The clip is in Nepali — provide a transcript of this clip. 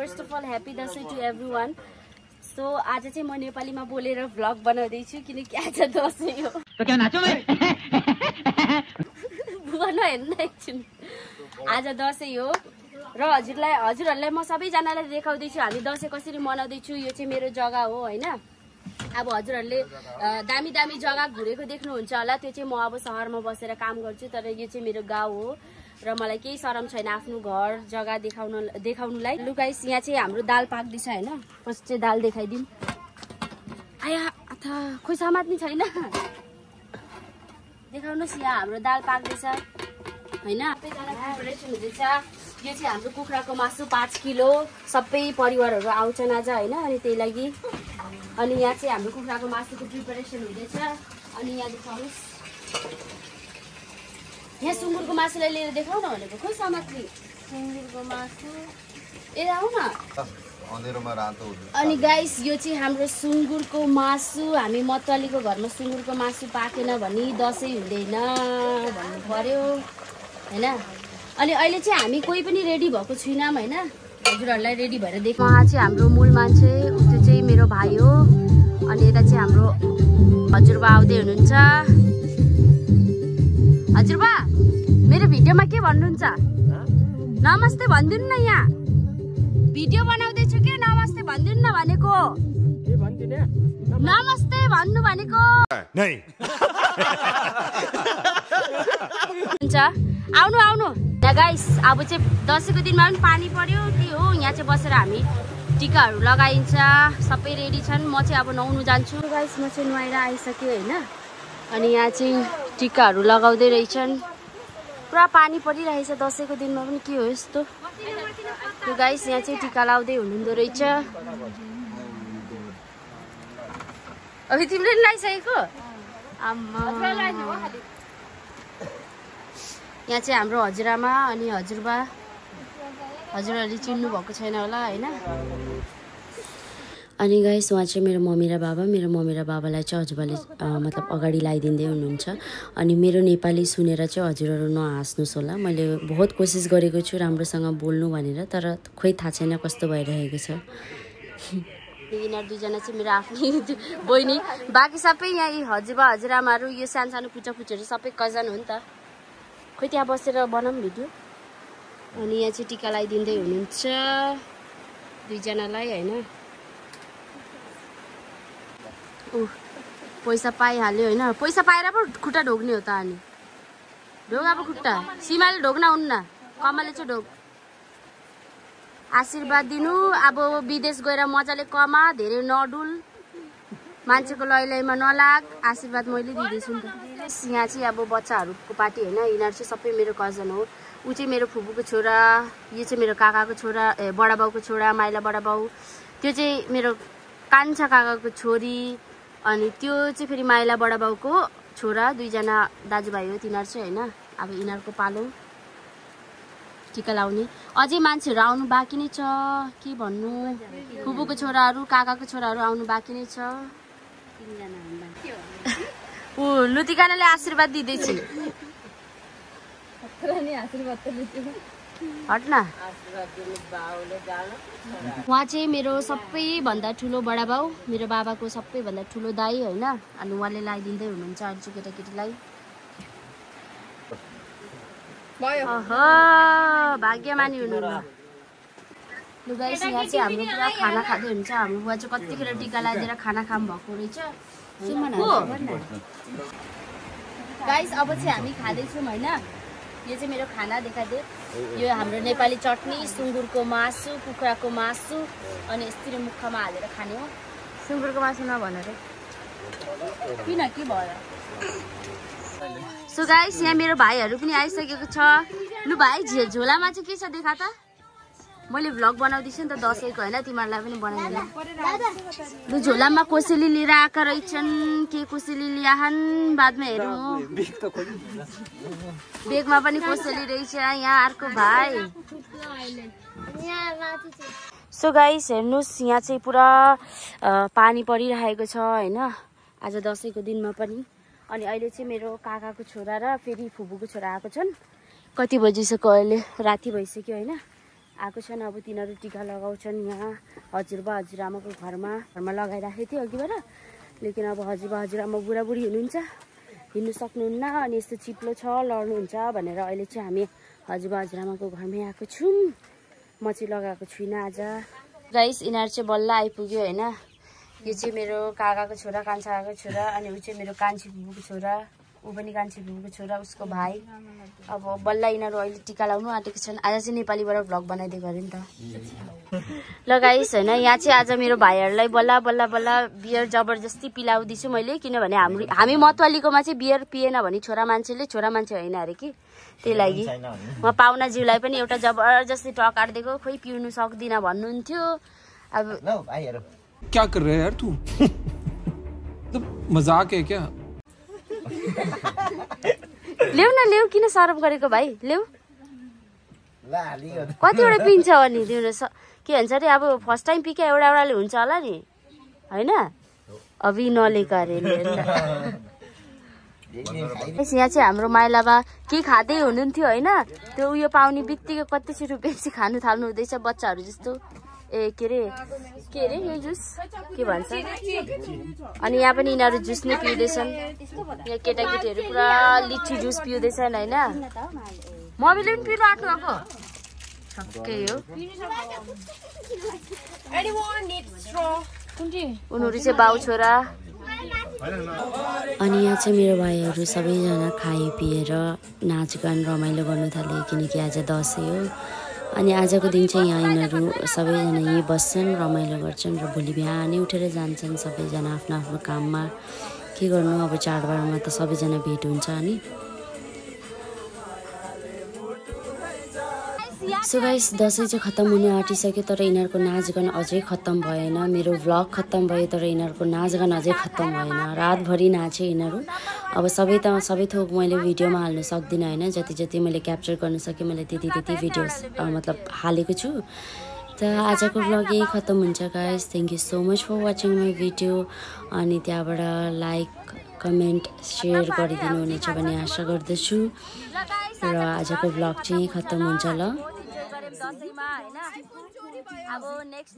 First of all happy Dashain to everyone. So आज चाहिँ म नेपालीमा बोलेर भ्लग बनाउँदैछु किनकि आज दसैँ हो। हेर्नु एकछिन, आज दसैँ हो र हजुरहरूलाई म सबैजनालाई देखाउँदैछु हामी दसैँ कसरी मनाउँदैछु। यो चाहिँ मेरो जग्गा हो होइन। अब हजुरहरूले दामी दामी जग्गा घुरेको देख्नुहुन्छ होला, त्यो चाहिँ म अब सहरमा बसेर काम गर्छु, तर यो चाहिँ मेरो गाउँ हो र मलाई केही शरम छैन आफ्नो घर जग्गा देखाउनुलाई। लु गाइस, यहाँ चाहिँ हाम्रो दाल पाक्दैछ होइन। फर्स्ट चाहिँ दाल देखाइदिउँ। आया अथा खोइ समात्ने छैन, देखाउनुहोस्। यहाँ हाम्रो दाल पाक्दैछ होइन, सबैजना प्रिपरेसन हुँदैछ। यो चाहिँ हाम्रो कुखुराको मासु 5 किलो, सबै परिवारहरू आउँछन् आज होइन, अनि त्यही लागि। अनि यहाँ चाहिँ हाम्रो कुखुराको मासुको प्रिपरेसन हुँदैछ। अनि यहाँ देखाउनुहोस्, यहाँ सुँगुरको मासुलाई लिएर देखाउन भनेको। खोइ समात्ने सुँगुरको मासु, ए आऊ न। अनि गाइस, यो चाहिँ हाम्रो सुँगुरको मासु। हामी मतवालीको घरमा सुँगुरको मासु पाकेन भने दसैँ हुँदैन भन्नु पर्यो होइन। अनि अहिले चाहिँ हामी कोही पनि रेडी भएको छैनौँ होइन, हजुरहरूलाई रेडी भएर देख्नु। उहाँ चाहिँ हाम्रो मूल मान्छे, त्यो चाहिँ मेरो भाइ हो। अनि यता चाहिँ हाम्रो हजुरबा आउँदै हुनुहुन्छ। हजुरबा मेरो भिडियोमा के भन्नुहुन्छ? नमस्ते भनिदिनु न। यहाँ भिडियो बनाउँदैछु के, नमस्ते भनिदिनु न भनेको। नमस्ते भन्नु भनेको हुन्छ। आउनु आउनु यहाँ गाइस। अब चाहिँ दसैँको दिनमा पनि पानी पर्यो के हो, यहाँ चाहिँ बसेर हामी टिकाहरू लगाइन्छ। सबै रेडी छन्। म चाहिँ अब नुहाउनु जान्छु गाइस। म चाहिँ नुहाएर आइसकेँ होइन। अनि यहाँ चाहिँ टिकाहरू लगाउँदै रहेछन्। पुरा पानी परिरहेछ दसैँको दिनमा पनि, के हो यस्तो। त्यो गाइस यहाँ चाहिँ टिका लाउँदै हुनुहुँदो रहेछ। अघि तिमीले नि लगाइसकेको? यहाँ चाहिँ हाम्रो हजुरआमा अनि हजुरबा। हजुरहरूले चिन्नु भएको छैन होला होइन। अनि गाइस, उहाँ चाहिँ मेरो मम्मी र बाबा। मेरो मम्मी र बाबालाई चाहिँ हजुरबाले मतलब अगाडि लगाइदिँदै हुनुहुन्छ। अनि मेरो नेपाली सुनेर चाहिँ हजुरहरू नहाँस्नुहोस् होला। मैले बहुत कोसिस गरेको छु राम्रोसँग बोल्नु भनेर, तर खोइ थाहा छैन कस्तो भइरहेको छ। यिनीहरू दुईजना चाहिँ मेरो आफ्नै बहिनी, बाँकी सबै यहाँ हजुरबा हजुरआमाहरू, यो सानो सानो पुच्चापुच्चीहरू सबै कजन हो नि त। खोइ त्यहाँ बसेर बनाऊँ भिडियो। अनि यहाँ चाहिँ टिका लगाइदिँदै हुनुहुन्छ दुईजनालाई होइन। पैसा पाइहाल्यो होइन। पैसा पाएर पो खुट्टा ढोग्ने हो त। अनि ढोग अब खुट्टा। सीमाले ढोग्न हुन्न, कमलले चाहिँ ढोग। आशीर्वाद दिनु। अब विदेश गएर मजाले कमा, धेरै नडुल, मान्छेको लैलैमा नलाग। आशीर्वाद मैले दिँदैछु नि त। यहाँ चाहिँ अब बच्चाहरूको पार्टी होइन। यिनीहरू चाहिँ सबै मेरो कजन हो। ऊ चाहिँ मेरो फुपूको छोरा, यो चाहिँ मेरो काकाको छोरा, बडा बाउको छोरा, माइला बडा बाउ। त्यो चाहिँ मेरो कान्छा काकाको छोरी। अनि त्यो चाहिँ फेरि माइला बडा बाउको छोरा। दुईजना दाजुभाइ हो तिनीहरू चाहिँ होइन। अब यिनीहरूको पालो टिका लाउने। अझै मान्छेहरू आउनु बाँकी नै छ, के भन्नु। फुपूको छोराहरू, काकाको छोराहरू आउनु बाँकी नै छ। ऊ लुतिकानाले आशीर्वाद दिँदैछु। हट्न। उहाँ चाहिँ मेरो सबैभन्दा ठुलो बडा बाउ, मेरो बाबाको सबैभन्दा ठुलो दाइ होइन। अनि उहाँले लगाइदिँदै हुनुहुन्छ अरू चाहिँ केटाकेटीलाई। भाग्यमानी हुनुहुन्न। लु गाइस, यहाँ चाहिँ हाम्रो पुरा खाना खाँदै हुन्छ। हाम्रो बुवा चाहिँ कतिखेर टिका लगाइदिएर खाना खाम भएको रहेछ। गाइस, अब चाहिँ हामी खाँदैछौँ होइन। यो चाहिँ मेरो खाना देखाइदिए। यो हाम्रो नेपाली चटनी, सुँगुरको मासु, कुखुराको मासु, अनि यसरी मुखमा हालेर खाने हो। सुँगुरको मासु नभनेर किन के भयो। सो गाइस, यहाँ मेरो भाइहरू पनि आइसकेको छ। लु भाइ, झोलामा चाहिँ के छ देखा त। मैले भ्लग बनाउँदैछु नि त दसैँको होइन, तिमीहरूलाई पनि बनाइदिनु। लु, झोलामा कोसेली लिएर आएका रहेछन्। के कोसेली ल्याहन् बादमा हेरौँ। बेगमा पनि कोसेली रहेछ। यहाँ अर्को भाइ। सो गाइस, हेर्नुहोस्, यहाँ चाहिँ पुरा पानी परिरहेको छ होइन, आज दसैँको दिनमा पनि। अनि अहिले चाहिँ मेरो काकाको छोरा र फेरि फुपूको छोरा आएको छन्। कति बजिसक्यो अहिले, राति भइसक्यो होइन। आएको छन्। अब तिनीहरू टिका लगाउँछन् यहाँ हजुरबा हजुरआमाको घरमा लगाइराखेको थियो अघिबाट। लेकिन अब हजुरबा हजुरआमा बुढाबुढी हुनुहुन्छ, हिँड्नु सक्नुहुन्न अनि यस्तो चिप्लो छ लड्नुहुन्छ भनेर अहिले चाहिँ हामी हजुरबा हजुरआमाको घरमै आएको छौँ। म चाहिँ लगाएको छुइनँ आज। गाइस यिनीहरू चाहिँ बल्ल आइपुग्यो होइन। यो चाहिँ मेरो काकाको छोरा, कान्छा काकाको छोरा, अनि ऊ चाहिँ मेरो कान्छी फुपूको छोरा, ऊ पनि कान्छी फुपूको छोरा, उसको भाइ। अब बल्ल यिनीहरू अहिले टिका लाउनु आँटेको छन्। आज चाहिँ नेपालीबाट भ्लग बनाइदिएको अरे नि त। ल गाइस होइन, यहाँ चाहिँ आज मेरो भाइहरूलाई बल्ल बल्ल बल्ल बियर जबरजस्ती पिलाउँदैछु मैले, किनभने हामी मतवालीकोमा चाहिँ बियर पिएन भने छोरा मान्छे होइन अरे कि, त्यही लागि म पाहुनाज्यूलाई पनि एउटा जबरजस्ती टकार दिएको, खोइ पिउनु सक्दिनँ भन्नुहुन्थ्यो। अब क्या कर रहे यार तू? मजाक है क्या? ल्याउ न ल्याउ, किन सरम गरेको भाइ, ल्याउ। कतिवटा पिन्छ भने तिम्रो के भन्छ अरे, अब फर्स्ट टाइम पिके एउटाले हुन्छ होला नि होइन। अब नलेको अरे यहाँ चाहिँ हाम्रो माइलाबा के खाँदै हुनुहुन्थ्यो होइन। त्यो उयो पाउने बित्तिकै 25 रुपियाँ चाहिँ खानु थाल्नु हुँदैछ बच्चाहरू जस्तो। के अरे यो जुस के भन्छ। अनि यहाँ पनि यिनीहरू जुस नै पिउँदैछन्। यहाँ केटाकेटीहरू पुरा लिची जुस पिउँदैछन् होइन। मम्मीले पनि पिउनु आएको आएको छक्कै हो। उनीहरू चाहिँ बाउ छोरा। अनि यहाँ चाहिँ मेरो भाइहरू सबैजना खाए पिएर नाचगान रमाइलो गर्नु थाले, किनकि आज दसैँ हो। अनि आजको दिन चाहिँ यहाँ यिनीहरू सबैजना यहीँ बस्छन्, रमाइलो गर्छन् र भोलि बिहानै उठेर जान्छन् सबैजना आफ्नो आफ्नो काममा। के गर्नु, अब चाडबाडमा त सबैजना भेट हुन्छ नि। सो गाइस दसैँ चाहिँ खत्तम हुनु आँटिसक्यो, तर यिनीहरूको नाचगान अझै खत्तम भएन। मेरो भ्लग खत्तम भयो तर यिनीहरूको नाचगान अझै खत्तम भएन। रातभरि नाचे यिनीहरू। अब सबै थोक मैले भिडियोमा हाल्नु सक्दिनँ होइन। जति मैले क्याप्चर गर्न सकेँ मैले त्यति भिडियोस मतलब हालेको छु। त आजको भ्लग यही खत्तम हुन्छ guys. Thank you so much for watching my video. अनि त्यहाँबाट लाइक कमेन्ट सेयर गरिदिनु हुनेछ भन्ने आशा गर्दछु। र आजको भ्लग चाहिँ खत्तम हुन्छ ल।